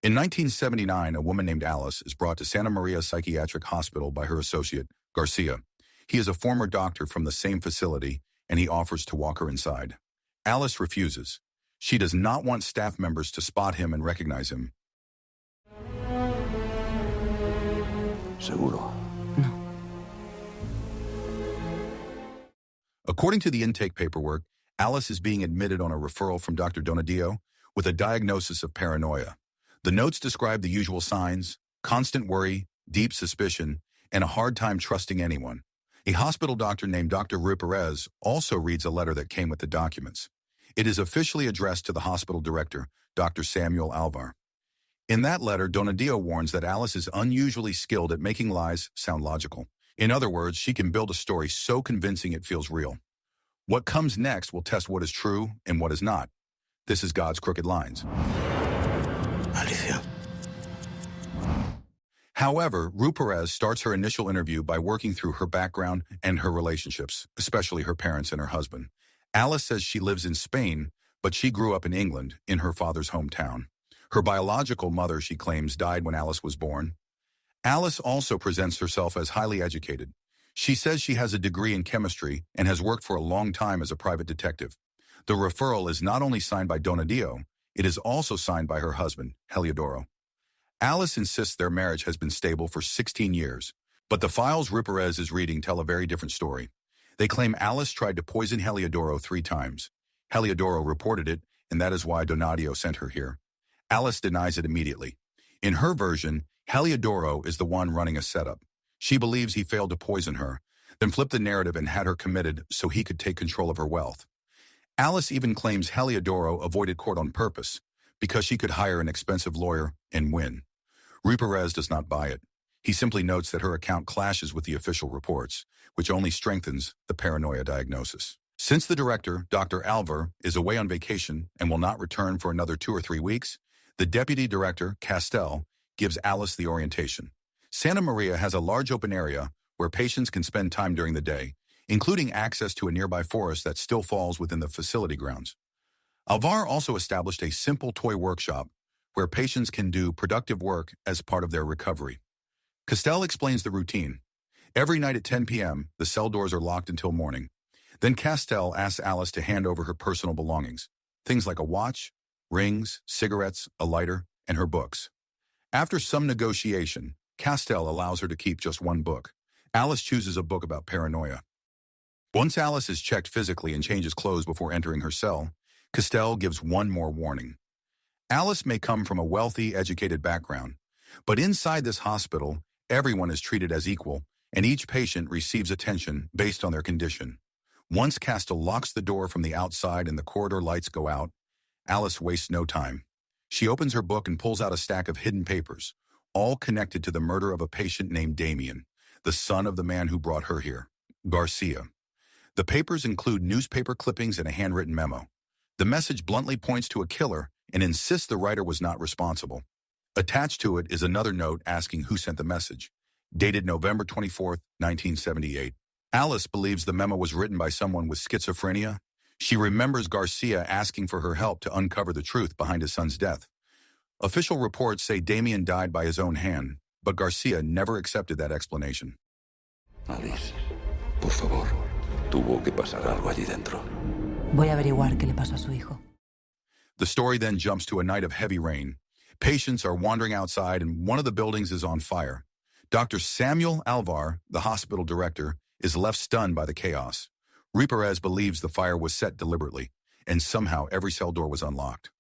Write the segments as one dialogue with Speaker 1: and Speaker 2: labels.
Speaker 1: In 1979, a woman named Alice is brought to Santa Maria Psychiatric Hospital by her associate, Garcia. He is a former doctor from the same facility, and he offers to walk her inside. Alice refuses. She does not want staff members to spot him and recognize him.
Speaker 2: ¿Seguro?
Speaker 3: No.
Speaker 1: According to the intake paperwork, Alice is being admitted on a referral from Dr. Donadio with a diagnosis of paranoia. The notes describe the usual signs: constant worry, deep suspicion, and a hard time trusting anyone. A hospital doctor named Dr. Rui Perez also reads a letter that came with the documents. It is officially addressed to the hospital director, Dr. Samuel Alvar. In that letter, Donadio warns that Alice is unusually skilled at making lies sound logical. In other words, she can build a story so convincing it feels real. What comes next will test what is true and what is not. This is God's crooked lines.
Speaker 2: Alicia.
Speaker 1: However, Rui Perez starts her initial interview by working through her background and her relationships, especially her parents and her husband. Alice says she lives in Spain, but she grew up in England, in her father's hometown. Her biological mother, she claims, died when Alice was born. Alice also presents herself as highly educated. She says she has a degree in chemistry and has worked for a long time as a private detective. The referral is not only signed by Donadio, it is also signed by her husband, Heliodoro. Alice insists their marriage has been stable for 16 years, but the files Rui Perez is reading tell a very different story. They claim Alice tried to poison Heliodoro 3 times. Heliodoro reported it, and that is why Donadio sent her here. Alice denies it immediately. In her version, Heliodoro is the one running a setup. She believes he failed to poison her, then flipped the narrative and had her committed so he could take control of her wealth. Alice even claims Heliodoro avoided court on purpose because she could hire an expensive lawyer and win. Rui Perez does not buy it. He simply notes that her account clashes with the official reports, which only strengthens the paranoia diagnosis. Since the director, Dr. Alvar, is away on vacation and will not return for another 2 or 3 weeks, the deputy director, Castel, gives Alice the orientation. Santa Maria has a large open area where patients can spend time during the day, including access to a nearby forest that still falls within the facility grounds. Alvar also established a simple toy workshop where patients can do productive work as part of their recovery. Castel explains the routine. Every night at 10 p.m., the cell doors are locked until morning. Then Castel asks Alice to hand over her personal belongings, things like a watch, rings, cigarettes, a lighter, and her books. After some negotiation, Castel allows her to keep just 1 book. Alice chooses a book about paranoia. Once Alice is checked physically and changes clothes before entering her cell, Castel gives one more warning. Alice may come from a wealthy, educated background, but inside this hospital, everyone is treated as equal, and each patient receives attention based on their condition. Once Castel locks the door from the outside and the corridor lights go out, Alice wastes no time. She opens her book and pulls out a stack of hidden papers, all connected to the murder of a patient named Damien, the son of the man who brought her here, Garcia. The papers include newspaper clippings and a handwritten memo. The message bluntly points to a killer and insists the writer was not responsible. Attached to it is another note asking who sent the message, dated November 24, 1978. Alice believes the memo was written by someone with schizophrenia. She remembers Garcia asking for her help to uncover the truth behind his son's death. Official reports say Damien died by his own hand, but Garcia never accepted that explanation.
Speaker 2: Alice, por favor. Tuvo que pasar algo allí dentro.
Speaker 3: Voy a averiguar qué le pasó a su hijo.
Speaker 1: The story then jumps to a night of heavy rain. Patients are wandering outside and one of the buildings is on fire. Dr. Samuel Alvar, the hospital director, is left stunned by the chaos. Rui Perez believes the fire was set deliberately, and somehow every cell door was unlocked.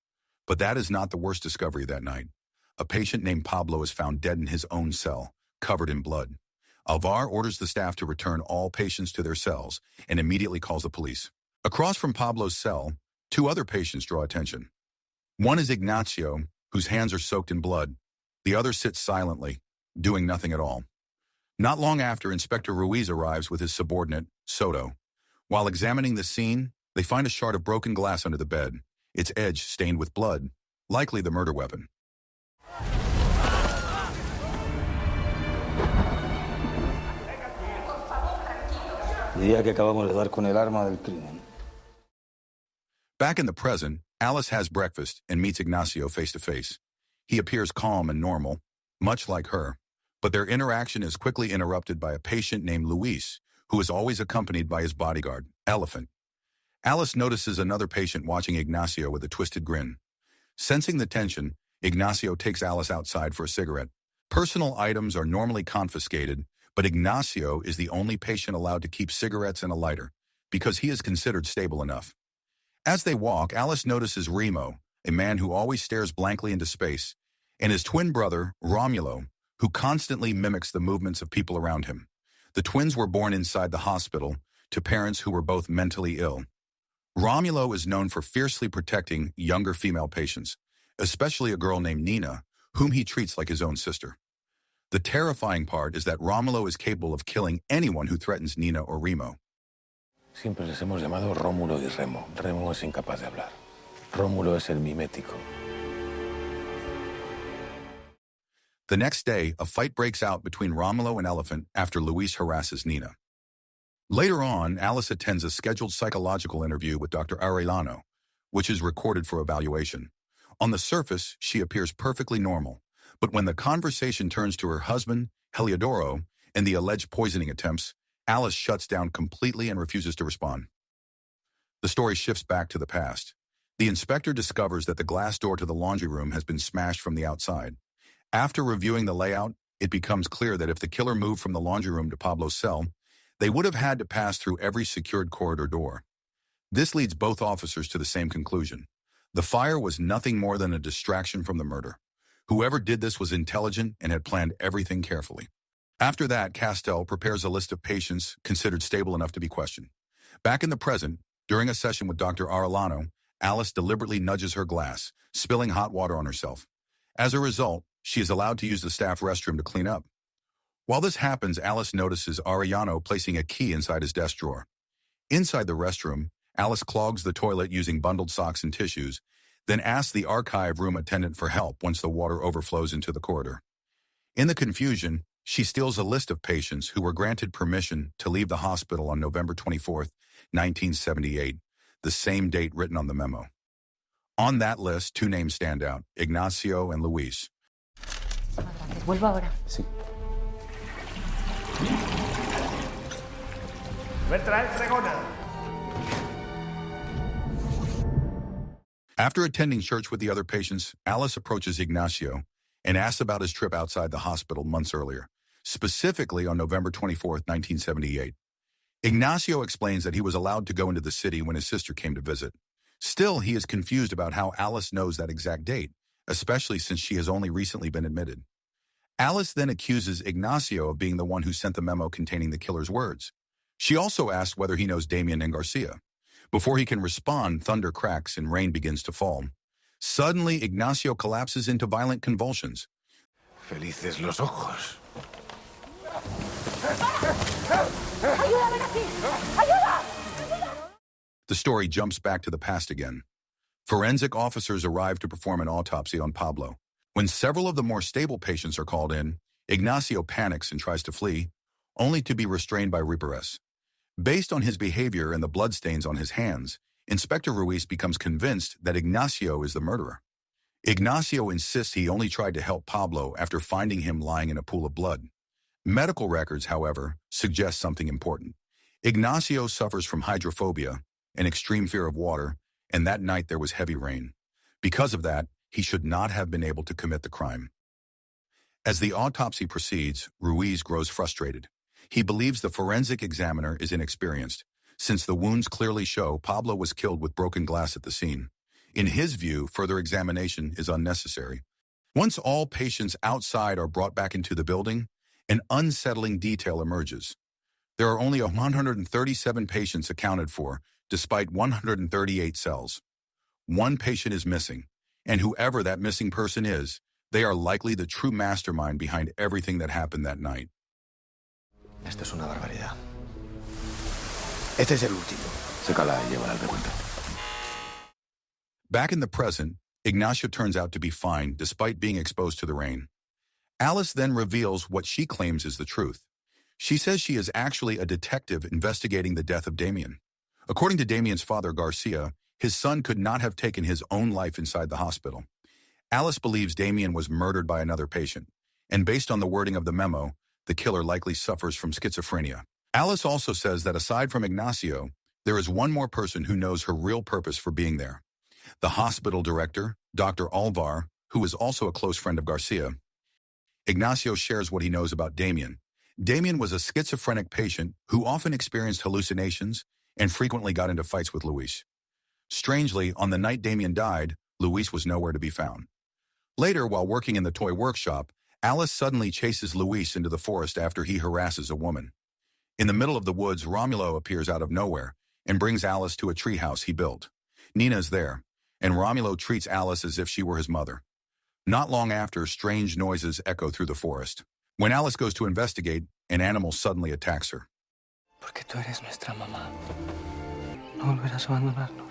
Speaker 1: But that is not the worst discovery that night. A patient named Pablo is found dead in his own cell, covered in blood. Alvar orders the staff to return all patients to their cells and immediately calls the police. Across from Pablo's cell, 2 other patients draw attention. One is Ignacio, whose hands are soaked in blood. The other sits silently, doing nothing at all. Not long after, Inspector Ruiz arrives with his subordinate, Soto. While examining the scene, they find a shard of broken glass under the bed, its edge stained with blood, likely the murder weapon.
Speaker 4: Diría que acabamos de dar con el arma del crimen.
Speaker 1: Back in the present, Alice has breakfast and meets Ignacio face to face. He appears calm and normal, much like her, but their interaction is quickly interrupted by a patient named Luis, who is always accompanied by his bodyguard, Elephant. Alice notices another patient watching Ignacio with a twisted grin. Sensing the tension, Ignacio takes Alice outside for a cigarette. Personal items are normally confiscated, but Ignacio is the only patient allowed to keep cigarettes and a lighter, because he is considered stable enough. As they walk, Alice notices Remo, a man who always stares blankly into space, and his twin brother, Romulo, who constantly mimics the movements of people around him. The twins were born inside the hospital to parents who were both mentally ill. Romulo is known for fiercely protecting younger female patients, especially a girl named Nina, whom he treats like his own sister. The terrifying part is that Romulo is capable of killing anyone who threatens Nina or Remo.
Speaker 2: Siempre les hemos llamado Rómulo y Remo. Remo es incapaz de hablar. Rómulo es el mimético.
Speaker 1: The next day, a fight breaks out between Romulo and Elephant after Luis harasses Nina. Later on, Alice attends a scheduled psychological interview with Dr. Arellano, which is recorded for evaluation. On the surface, she appears perfectly normal, but when the conversation turns to her husband, Heliodoro, and the alleged poisoning attempts, Alice shuts down completely and refuses to respond. The story shifts back to the past. The inspector discovers that the glass door to the laundry room has been smashed from the outside. After reviewing the layout, it becomes clear that if the killer moved from the laundry room to Pablo's cell, they would have had to pass through every secured corridor door. This leads both officers to the same conclusion. The fire was nothing more than a distraction from the murder. Whoever did this was intelligent and had planned everything carefully. After that, Castell prepares a list of patients considered stable enough to be questioned. Back in the present, during a session with Dr. Arellano, Alice deliberately nudges her glass, spilling hot water on herself. As a result, she is allowed to use the staff restroom to clean up. While this happens, Alice notices Arellano placing a key inside his desk drawer. Inside the restroom, Alice clogs the toilet using bundled socks and tissues, then asks the archive room attendant for help once the water overflows into the corridor. In the confusion, she steals a list of patients who were granted permission to leave the hospital on November 24, 1978, the same date written on the memo. On that list, two names stand out, Ignacio and Luis.
Speaker 3: Vuelvo ahora.
Speaker 4: Sí.
Speaker 1: After attending church with the other patients, Alice approaches Ignacio and asks about his trip outside the hospital months earlier, specifically on November 24, 1978. Ignacio explains that he was allowed to go into the city when his sister came to visit. Still, he is confused about how Alice knows that exact date, especially since she has only recently been admitted. Alice then accuses Ignacio of being the one who sent the memo containing the killer's words. She also asks whether he knows Damien and Garcia. Before he can respond, thunder cracks and rain begins to fall. Suddenly, Ignacio collapses into violent convulsions.
Speaker 2: Felices los ojos.
Speaker 1: The story jumps back to the past again. Forensic officers arrive to perform an autopsy on Pablo. When several of the more stable patients are called in, Ignacio panics and tries to flee, only to be restrained by Riparez. Based on his behavior and the bloodstains on his hands, Inspector Ruiz becomes convinced that Ignacio is the murderer. Ignacio insists he only tried to help Pablo after finding him lying in a pool of blood. Medical records, however, suggest something important. Ignacio suffers from hydrophobia, an extreme fear of water, and that night there was heavy rain. Because of that, he should not have been able to commit the crime. As the autopsy proceeds, Ruiz grows frustrated. He believes the forensic examiner is inexperienced, since the wounds clearly show Pablo was killed with broken glass at the scene. In his view, further examination is unnecessary. Once all patients outside are brought back into the building, an unsettling detail emerges. There are only 137 patients accounted for, despite 138 cells. One patient is missing, and whoever that missing person is, they are likely the true mastermind behind everything that happened that night.
Speaker 5: Esto es una barbaridad. Este es el último.
Speaker 2: Sácala y llévala al recuento.
Speaker 1: Back in the present, Ignacio turns out to be fine despite being exposed to the rain. Alice then reveals what she claims is the truth. She says she is actually a detective investigating the death of Damien. According to Damien's father, Garcia, his son could not have taken his own life inside the hospital. Alice believes Damien was murdered by another patient, and based on the wording of the memo, the killer likely suffers from schizophrenia. Alice also says that aside from Ignacio, there is one more person who knows her real purpose for being there. The hospital director, Dr. Alvar, who is also a close friend of Garcia. Ignacio shares what he knows about Damien. Damien was a schizophrenic patient who often experienced hallucinations and frequently got into fights with Luis. Strangely, on the night Damien died, Luis was nowhere to be found. Later, while working in the toy workshop, Alice suddenly chases Luis into the forest after he harasses a woman. In the middle of the woods, Romulo appears out of nowhere and brings Alice to a treehouse he built. Nina's there, and Romulo treats Alice as if she were his mother. Not long after, strange noises echo through the forest. When Alice goes to investigate, an animal suddenly attacks her.
Speaker 6: Porque tú eres nuestra mamá. No volverás a abandonarnos.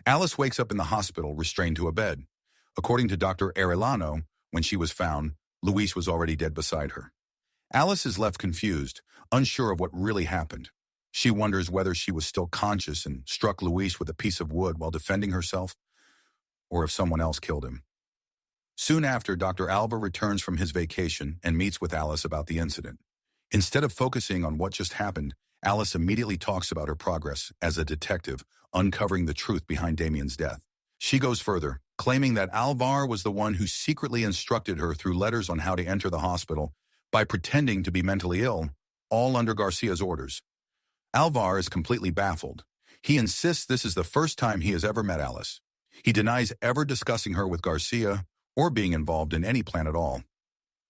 Speaker 1: Alice wakes up in the hospital restrained to a bed. According to Dr. Arellano, when she was found, Luis was already dead beside her. Alice is left confused, unsure of what really happened. She wonders whether she was still conscious and struck Luis with a piece of wood while defending herself, or if someone else killed him. Soon after, Dr. Alva returns from his vacation and meets with Alice about the incident. Instead of focusing on what just happened, Alice immediately talks about her progress as a detective, uncovering the truth behind Damien's death. She goes further, claiming that Alvar was the one who secretly instructed her through letters on how to enter the hospital by pretending to be mentally ill, all under Garcia's orders. Alvar is completely baffled. He insists this is the first time he has ever met Alice. He denies ever discussing her with Garcia or being involved in any plan at all.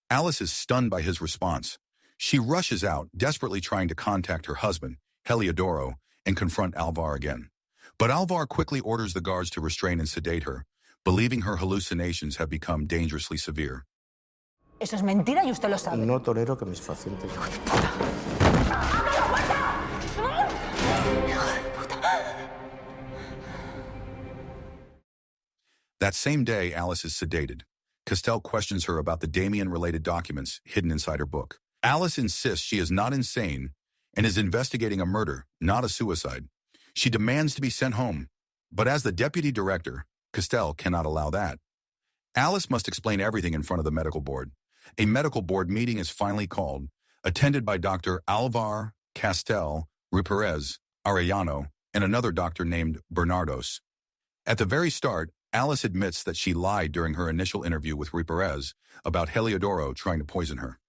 Speaker 1: Alice is stunned by his response. She rushes out, desperately trying to contact her husband, Heliodoro, and confront Alvar again. But Alvar quickly orders the guards to restrain and sedate her, believing her hallucinations have become dangerously severe.
Speaker 3: Eso es mentira y usted lo sabe.
Speaker 4: No tolero que mis pacientes...
Speaker 1: That same day, Alice is sedated. Castell questions her about the Damien-related documents hidden inside her book. Alice insists she is not insane and is investigating a murder, not a suicide. She demands to be sent home, but as the deputy director, Castell cannot allow that. Alice must explain everything in front of the medical board. A medical board meeting is finally called, attended by Dr. Alvar, Castell, Ruperez, Arellano, and another doctor named Bernardos. At the very start, Alice admits that she lied during her initial interview with Ruperez about Heliodoro trying to poison her.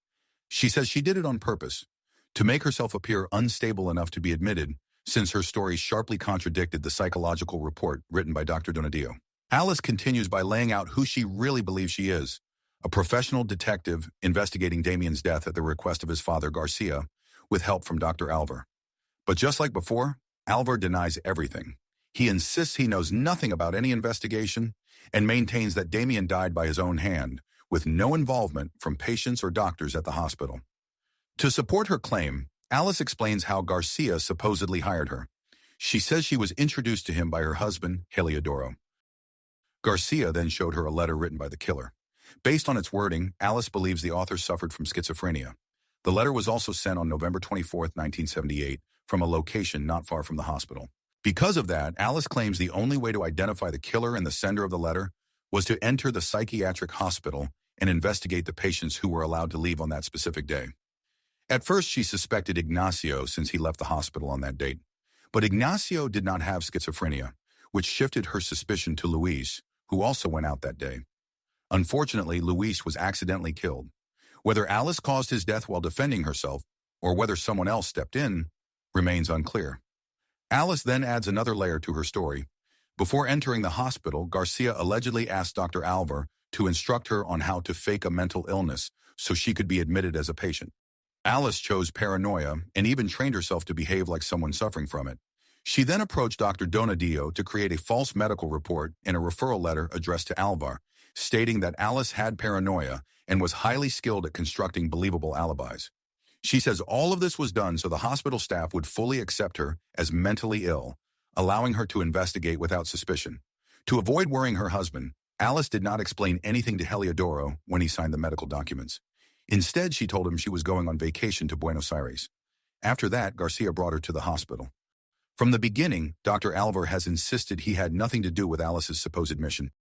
Speaker 1: She says she did it on purpose, to make herself appear unstable enough to be admitted, since her story sharply contradicted the psychological report written by Dr. Donadio. Alice continues by laying out who she really believes she is, a professional detective investigating Damien's death at the request of his father, Garcia, with help from Dr. Alvar. But just like before, Alvar denies everything. He insists he knows nothing about any investigation and maintains that Damien died by his own hand, with no involvement from patients or doctors at the hospital. To support her claim, Alice explains how Garcia supposedly hired her. She says she was introduced to him by her husband, Heliodoro. Garcia then showed her a letter written by the killer. Based on its wording, Alice believes the author suffered from schizophrenia. The letter was also sent on November 24, 1978, from a location not far from the hospital. Because of that, Alice claims the only way to identify the killer and the sender of the letter was to enter the psychiatric hospital and investigate the patients who were allowed to leave on that specific day. At first, she suspected Ignacio since he left the hospital on that date. But Ignacio did not have schizophrenia, which shifted her suspicion to Luis, who also went out that day. Unfortunately, Luis was accidentally killed. Whether Alice caused his death while defending herself, or whether someone else stepped in, remains unclear. Alice then adds another layer to her story. Before entering the hospital, Garcia allegedly asked Dr. Alvar to instruct her on how to fake a mental illness so she could be admitted as a patient. Alice chose paranoia and even trained herself to behave like someone suffering from it. She then approached Dr. Donadio to create a false medical report and a referral letter addressed to Alvar, stating that Alice had paranoia and was highly skilled at constructing believable alibis. She says all of this was done so the hospital staff would fully accept her as mentally ill, allowing her to investigate without suspicion. To avoid worrying her husband, Alice did not explain anything to Heliodoro when he signed the medical documents. Instead, she told him she was going on vacation to Buenos Aires. After that, Garcia brought her to the hospital. From the beginning, Dr. Alvar has insisted he had nothing to do with Alice's supposed mission.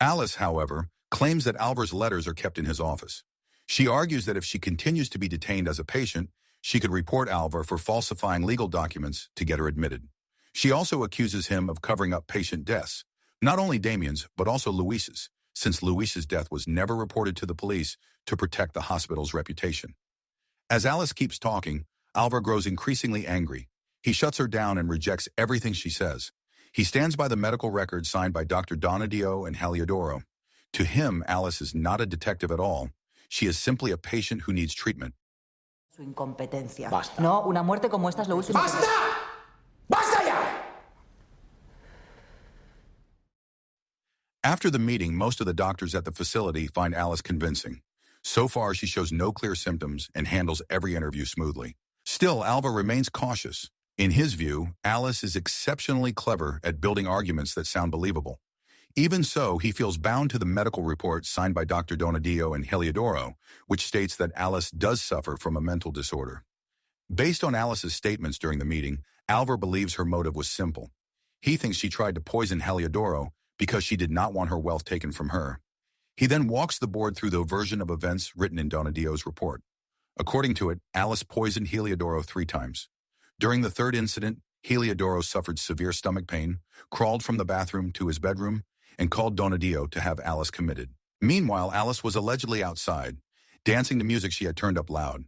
Speaker 1: Alice, however, claims that Alvar's letters are kept in his office. She argues that if she continues to be detained as a patient, she could report Alvar for falsifying legal documents to get her admitted. She also accuses him of covering up patient deaths, not only Damien's, but also Luis's, since Luis's death was never reported to the police to protect the hospital's reputation. As Alice keeps talking, Alvar grows increasingly angry. He shuts her down and rejects everything she says. He stands by the medical record signed by Dr. Donadio and Heliodoro. To him, Alice is not a detective at all. She is simply a patient who needs treatment.
Speaker 3: Su incompetencia.
Speaker 5: Basta.
Speaker 3: No, una muerte como esta es lo último.
Speaker 5: ¡Basta! ¡Basta ya!
Speaker 1: After the meeting, most of the doctors at the facility find Alice convincing. So far, she shows no clear symptoms and handles every interview smoothly. Still, Alvar remains cautious. In his view, Alice is exceptionally clever at building arguments that sound believable. Even so, he feels bound to the medical report signed by Dr. Donadio and Heliodoro, which states that Alice does suffer from a mental disorder. Based on Alice's statements during the meeting, Alvar believes her motive was simple. He thinks she tried to poison Heliodoro because she did not want her wealth taken from her. He then walks the board through the version of events written in Donadio's report. According to it, Alice poisoned Heliodoro 3 times. During the 3rd incident, Heliodoro suffered severe stomach pain, crawled from the bathroom to his bedroom, and called Donadio to have Alice committed. Meanwhile, Alice was allegedly outside, dancing to music she had turned up loud.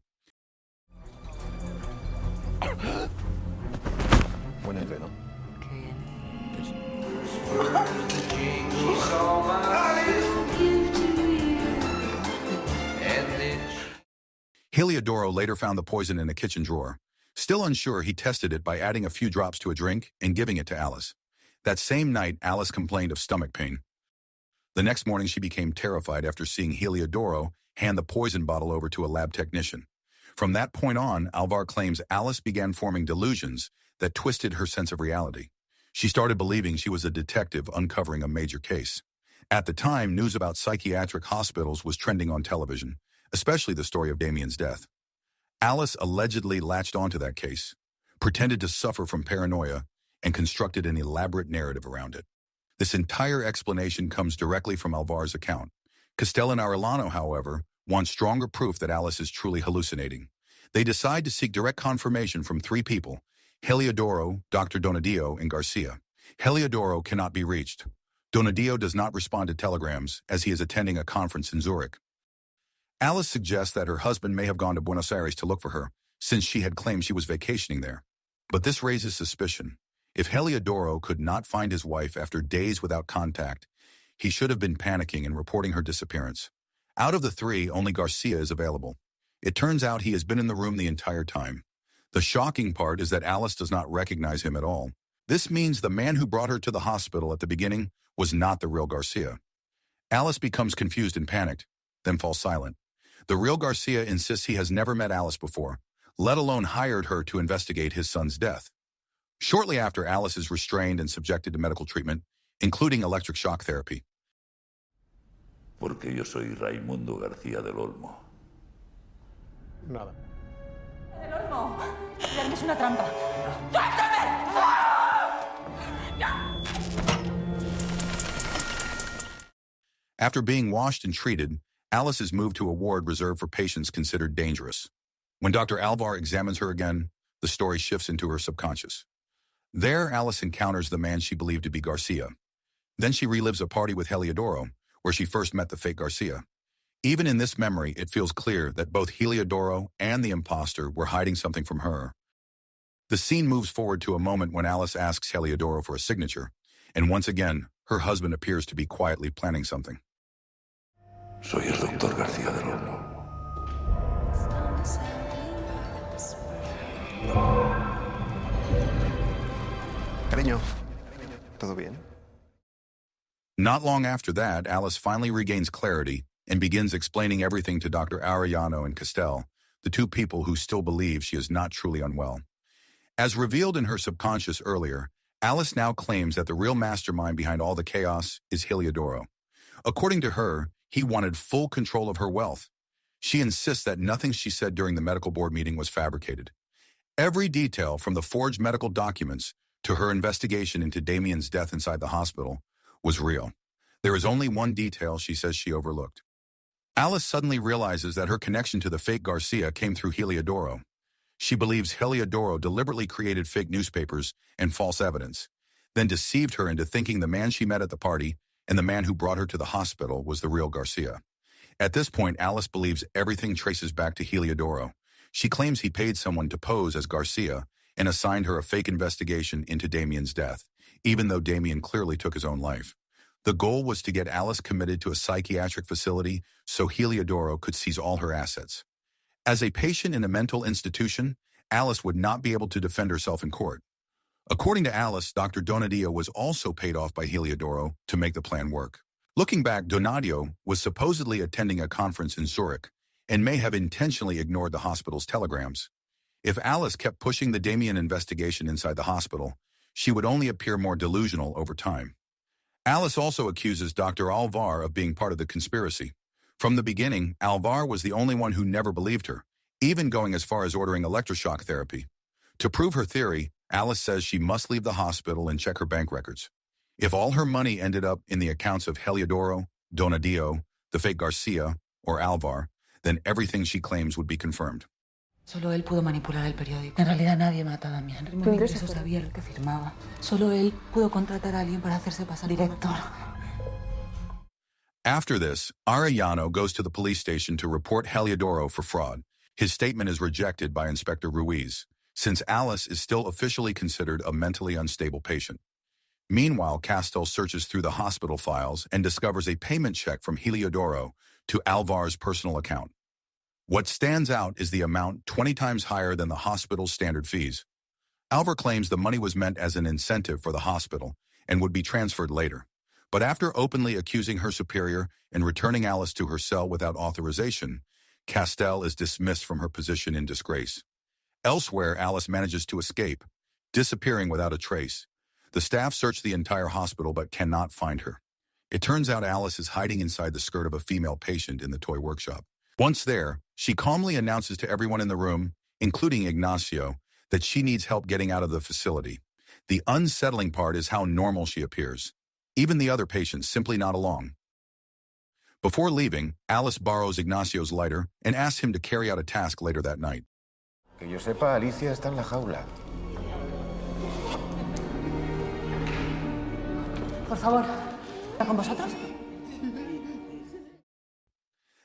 Speaker 2: Buena idea, ¿no?
Speaker 6: Qué bien.
Speaker 1: Heliodoro later found the poison in a kitchen drawer. Still unsure, he tested it by adding a few drops to a drink and giving it to Alice. That same night, Alice complained of stomach pain. The next morning, she became terrified after seeing Heliodoro hand the poison bottle over to a lab technician. From that point on, Alvar claims Alice began forming delusions that twisted her sense of reality. She started believing she was a detective uncovering a major case. At the time, news about psychiatric hospitals was trending on television, especially the story of Damien's death. Alice allegedly latched onto that case, pretended to suffer from paranoia, and constructed an elaborate narrative around it. This entire explanation comes directly from Alvar's account. Castel and Arellano, however, want stronger proof that Alice is truly hallucinating. They decide to seek direct confirmation from 3 people, Heliodoro, Dr. Donadio, and Garcia. Heliodoro cannot be reached. Donadio does not respond to telegrams as he is attending a conference in Zurich. Alice suggests that her husband may have gone to Buenos Aires to look for her, since she had claimed she was vacationing there. But this raises suspicion. If Heliodoro could not find his wife after days without contact, he should have been panicking and reporting her disappearance. Out of the 3, only Garcia is available. It turns out he has been in the room the entire time. The shocking part is that Alice does not recognize him at all. This means the man who brought her to the hospital at the beginning was not the real Garcia. Alice becomes confused and panicked, then falls silent. The real Garcia insists he has never met Alice before, let alone hired her to investigate his son's death. Shortly after, Alice is restrained and subjected to medical treatment, including electric shock therapy.
Speaker 7: Porque yo soy Raimundo García del Olmo.
Speaker 5: Nada.
Speaker 3: ¡Del horno! Es una trampa.
Speaker 1: After being washed and treated, Alice is moved to a ward reserved for patients considered dangerous. When Dr. Alvar examines her again, the story shifts into her subconscious. There, Alice encounters the man she believed to be Garcia. Then she relives a party with Heliodoro, where she first met the fake Garcia. Even in this memory, it feels clear that both Heliodoro and the imposter were hiding something from her. The scene moves forward to a moment when Alice asks Heliodoro for a signature, and once again, her husband appears to be quietly planning something.
Speaker 7: Soy el doctor García del Olmo.
Speaker 5: Cariño, ¿todo bien?
Speaker 1: Not long after that, Alice finally regains clarity and begins explaining everything to Dr. Arellano and Castel, the 2 people who still believe she is not truly unwell. As revealed in her subconscious earlier, Alice now claims that the real mastermind behind all the chaos is Heliodoro. According to her, he wanted full control of her wealth. She insists that nothing she said during the medical board meeting was fabricated. Every detail from the forged medical documents to her investigation into Damien's death inside the hospital was real. There is only one detail she says she overlooked. Alice suddenly realizes that her connection to the fake Garcia came through Heliodoro. She believes Heliodoro deliberately created fake newspapers and false evidence, then deceived her into thinking the man she met at the party and the man who brought her to the hospital was the real Garcia. At this point, Alice believes everything traces back to Heliodoro. She claims he paid someone to pose as Garcia and assigned her a fake investigation into Damien's death, even though Damien clearly took his own life. The goal was to get Alice committed to a psychiatric facility so Heliodoro could seize all her assets. As a patient in a mental institution, Alice would not be able to defend herself in court. According to Alice, Dr. Donadio was also paid off by Heliodoro to make the plan work. Looking back, Donadio was supposedly attending a conference in Zurich and may have intentionally ignored the hospital's telegrams. If Alice kept pushing the Damien investigation inside the hospital, she would only appear more delusional over time. Alice also accuses Dr. Alvar of being part of the conspiracy. From the beginning, Alvar was the only one who never believed her, even going as far as ordering electroshock therapy. To prove her theory, Alice says she must leave the hospital and check her bank records. If all her money ended up in the accounts of Heliodoro, Donadio, the fake Garcia, or Alvar, then everything she claims would be confirmed.
Speaker 3: Solo él pudo manipular el periódico. En realidad nadie mata a Damián. Raymond eso sabía lo que firmaba. Solo él pudo contratar a alguien para hacerse pasar director.
Speaker 1: After this, Arellano goes to the police station to report Heliodoro for fraud. His statement is rejected by Inspector Ruiz, since Alice is still officially considered a mentally unstable patient. Meanwhile, Castel searches through the hospital files and discovers a payment check from Heliodoro to Alvar's personal account. What stands out is the amount 20 times higher than the hospital's standard fees. Alvar claims the money was meant as an incentive for the hospital and would be transferred later. But after openly accusing her superior and returning Alice to her cell without authorization, Castel is dismissed from her position in disgrace. Elsewhere, Alice manages to escape, disappearing without a trace. The staff search the entire hospital but cannot find her. It turns out Alice is hiding inside the skirt of a female patient in the toy workshop. Once there, she calmly announces to everyone in the room, including Ignacio, that she needs help getting out of the facility. The unsettling part is how normal she appears. Even the other patients simply nod along. Before leaving, Alice borrows Ignacio's lighter and asks him to carry out a task later that night.
Speaker 2: Que yo sepa, Alicia está en la jaula.
Speaker 3: Por favor, ¿está con vosotros?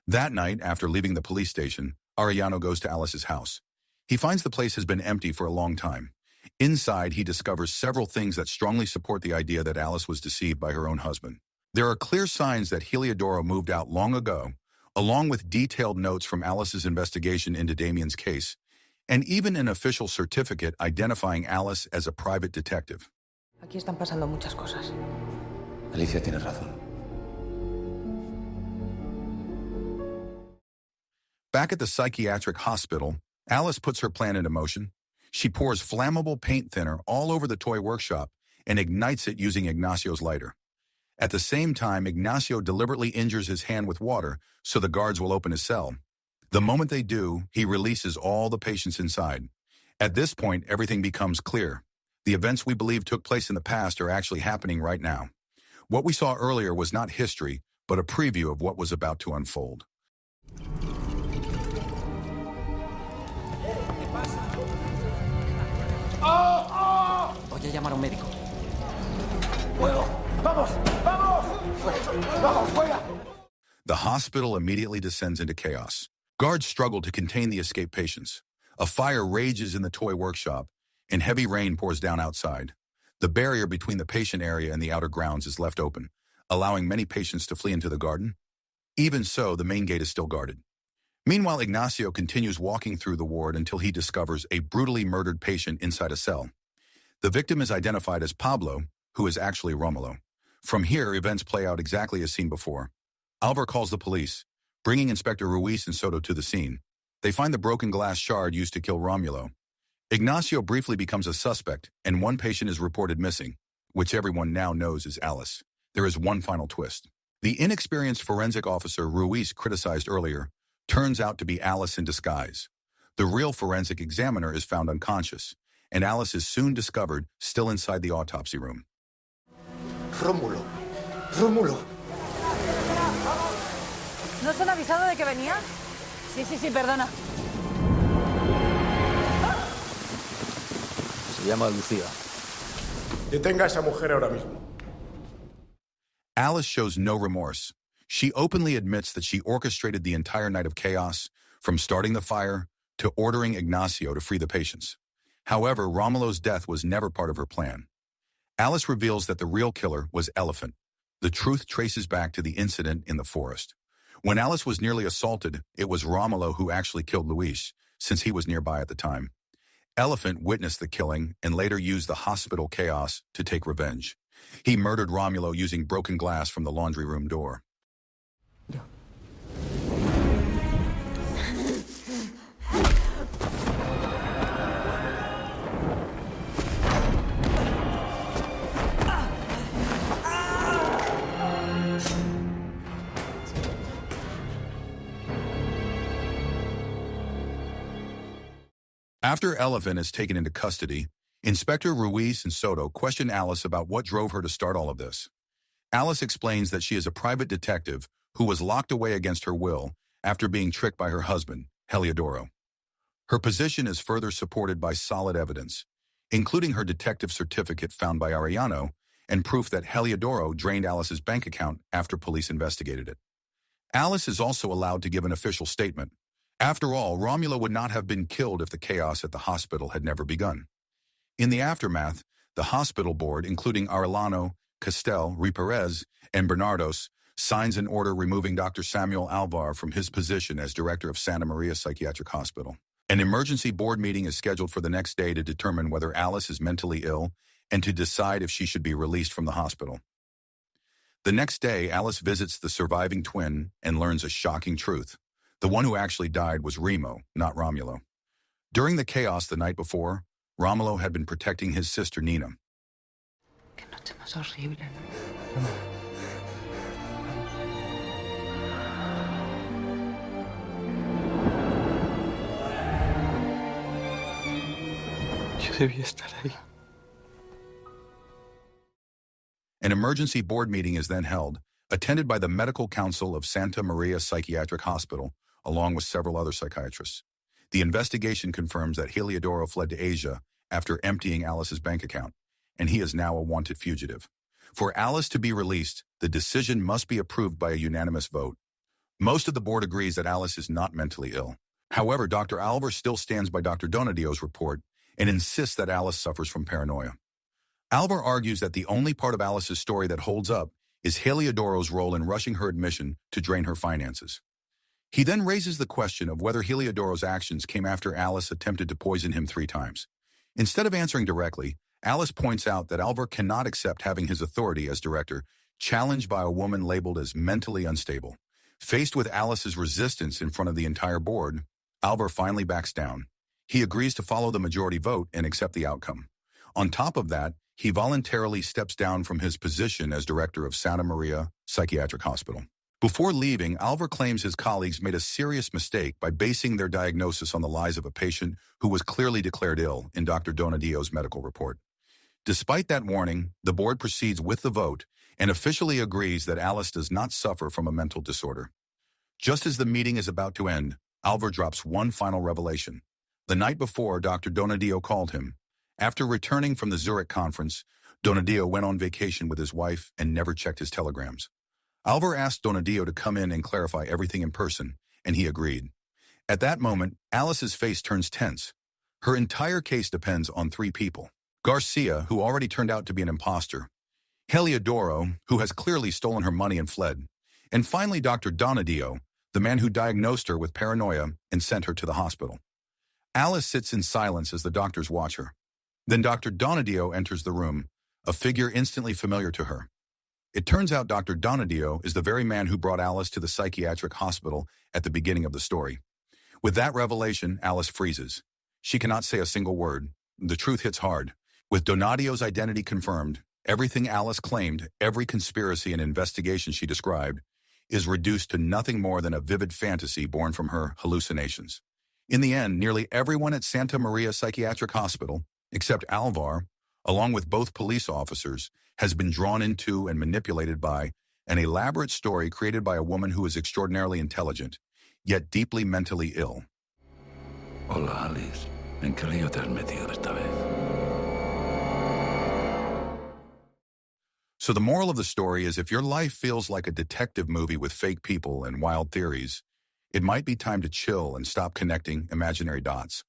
Speaker 1: That night, after leaving the police station, Arellano goes to Alice's house. He finds the place has been empty for a long time. Inside, he discovers several things that strongly support the idea that Alice was deceived by her own husband. There are clear signs that Heliodoro moved out long ago, along with detailed notes from Alice's investigation into Damien's case, and even an official certificate identifying Alice as a private detective.
Speaker 3: Aquí están pasando muchas cosas.
Speaker 2: Alicia tiene razón.
Speaker 1: Back at the psychiatric hospital, Alice puts her plan into motion. She pours flammable paint thinner all over the toy workshop and ignites it using Ignacio's lighter. At the same time, Ignacio deliberately injures his hand with water so the guards will open his cell. The moment they do, he releases all the patients inside. At this point, everything becomes clear. The events we believe took place in the past are actually happening right now. What we saw earlier was not history, but a preview of what was about to unfold.
Speaker 6: Voy a llamar a un médico.
Speaker 1: The hospital immediately descends into chaos. Guards struggle to contain the escaped patients. A fire rages in the toy workshop, and heavy rain pours down outside. The barrier between the patient area and the outer grounds is left open, allowing many patients to flee into the garden. Even so, the main gate is still guarded. Meanwhile, Ignacio continues walking through the ward until he discovers a brutally murdered patient inside a cell. The victim is identified as Pablo, who is actually Romulo. From here, events play out exactly as seen before. Alvar calls the police, bringing Inspector Ruiz and Soto to the scene. They find the broken glass shard used to kill Romulo. Ignacio briefly becomes a suspect, and one patient is reported missing, which everyone now knows is Alice. There is one final twist. The inexperienced forensic officer Ruiz criticized earlier turns out to be Alice in disguise. The real forensic examiner is found unconscious, and Alice is soon discovered still inside the autopsy room.
Speaker 5: Rómulo. Rómulo.
Speaker 8: ¿No os han avisado de que venía? Sí, perdona.
Speaker 4: Se llama Lucía.
Speaker 9: Detenga a esa mujer ahora mismo.
Speaker 1: Alice shows no remorse. She openly admits that she orchestrated the entire night of chaos, from starting the fire to ordering Ignacio to free the patients. However, Romulo's death was never part of her plan. Alice reveals that the real killer was Elephant. The truth traces back to the incident in the forest. When Alice was nearly assaulted, it was Romulo who actually killed Luis, since he was nearby at the time. Elephant witnessed the killing and later used the hospital chaos to take revenge. He murdered Romulo using broken glass from the laundry room door. After Elephant is taken into custody, Inspector Ruiz and Soto question Alice about what drove her to start all of this. Alice explains that she is a private detective who was locked away against her will after being tricked by her husband, Heliodoro. Her position is further supported by solid evidence, including her detective certificate found by Arellano and proof that Heliodoro drained Alice's bank account after police investigated it. Alice is also allowed to give an official statement. After all, Romulo would not have been killed if the chaos at the hospital had never begun. In the aftermath, the hospital board, including Arellano, Castel, Riperez, and Bernardos, signs an order removing Dr. Samuel Alvar from his position as director of Santa Maria Psychiatric Hospital. An emergency board meeting is scheduled for the next day to determine whether Alice is mentally ill and to decide if she should be released from the hospital. The next day, Alice visits the surviving twin and learns a shocking truth. The one who actually died was Remo, not Romulo. During the chaos the night before, Romulo had been protecting his sister Nina.
Speaker 3: Qué noche más horrible, ¿no?
Speaker 6: Yo debía estar ahí.
Speaker 1: An emergency board meeting is then held, attended by the Medical Council of Santa Maria Psychiatric Hospital, along with several other psychiatrists. The investigation confirms that Heliodoro fled to Asia after emptying Alice's bank account, and he is now a wanted fugitive. For Alice to be released, the decision must be approved by a unanimous vote. Most of the board agrees that Alice is not mentally ill. However, Dr. Alvar still stands by Dr. Donadio's report and insists that Alice suffers from paranoia. Alvar argues that the only part of Alice's story that holds up is Heliodoro's role in rushing her admission to drain her finances. He then raises the question of whether Heliodoro's actions came after Alice attempted to poison him 3 times. Instead of answering directly, Alice points out that Alvar cannot accept having his authority as director challenged by a woman labeled as mentally unstable. Faced with Alice's resistance in front of the entire board, Alvar finally backs down. He agrees to follow the majority vote and accept the outcome. On top of that, he voluntarily steps down from his position as director of Santa Maria Psychiatric Hospital. Before leaving, Alvar claims his colleagues made a serious mistake by basing their diagnosis on the lies of a patient who was clearly declared ill in Dr. Donadio's medical report. Despite that warning, the board proceeds with the vote and officially agrees that Alice does not suffer from a mental disorder. Just as the meeting is about to end, Alvar drops one final revelation. The night before, Dr. Donadio called him. After returning from the Zurich conference, Donadio went on vacation with his wife and never checked his telegrams. Alvar asked Donadio to come in and clarify everything in person, and he agreed. At that moment, Alice's face turns tense. Her entire case depends on 3 people. Garcia, who already turned out to be an imposter, Heliodoro, who has clearly stolen her money and fled, and finally Dr. Donadio, the man who diagnosed her with paranoia and sent her to the hospital. Alice sits in silence as the doctors watch her. Then Dr. Donadio enters the room, a figure instantly familiar to her. It turns out Dr. Donadio is the very man who brought Alice to the psychiatric hospital at the beginning of the story. With that revelation, Alice freezes. She cannot say a single word. The truth hits hard. With Donadio's identity confirmed, everything Alice claimed, every conspiracy and investigation she described, is reduced to nothing more than a vivid fantasy born from her hallucinations. In the end, nearly everyone at Santa Maria Psychiatric Hospital, except Alvar, along with both police officers, has been drawn into and manipulated by an elaborate story created by a woman who is extraordinarily intelligent, yet deeply mentally ill.
Speaker 7: Hola, Alice. ¿En qué lío te has metido esta vez?
Speaker 1: So the moral of the story is, if your life feels like a detective movie with fake people and wild theories, it might be time to chill and stop connecting imaginary dots.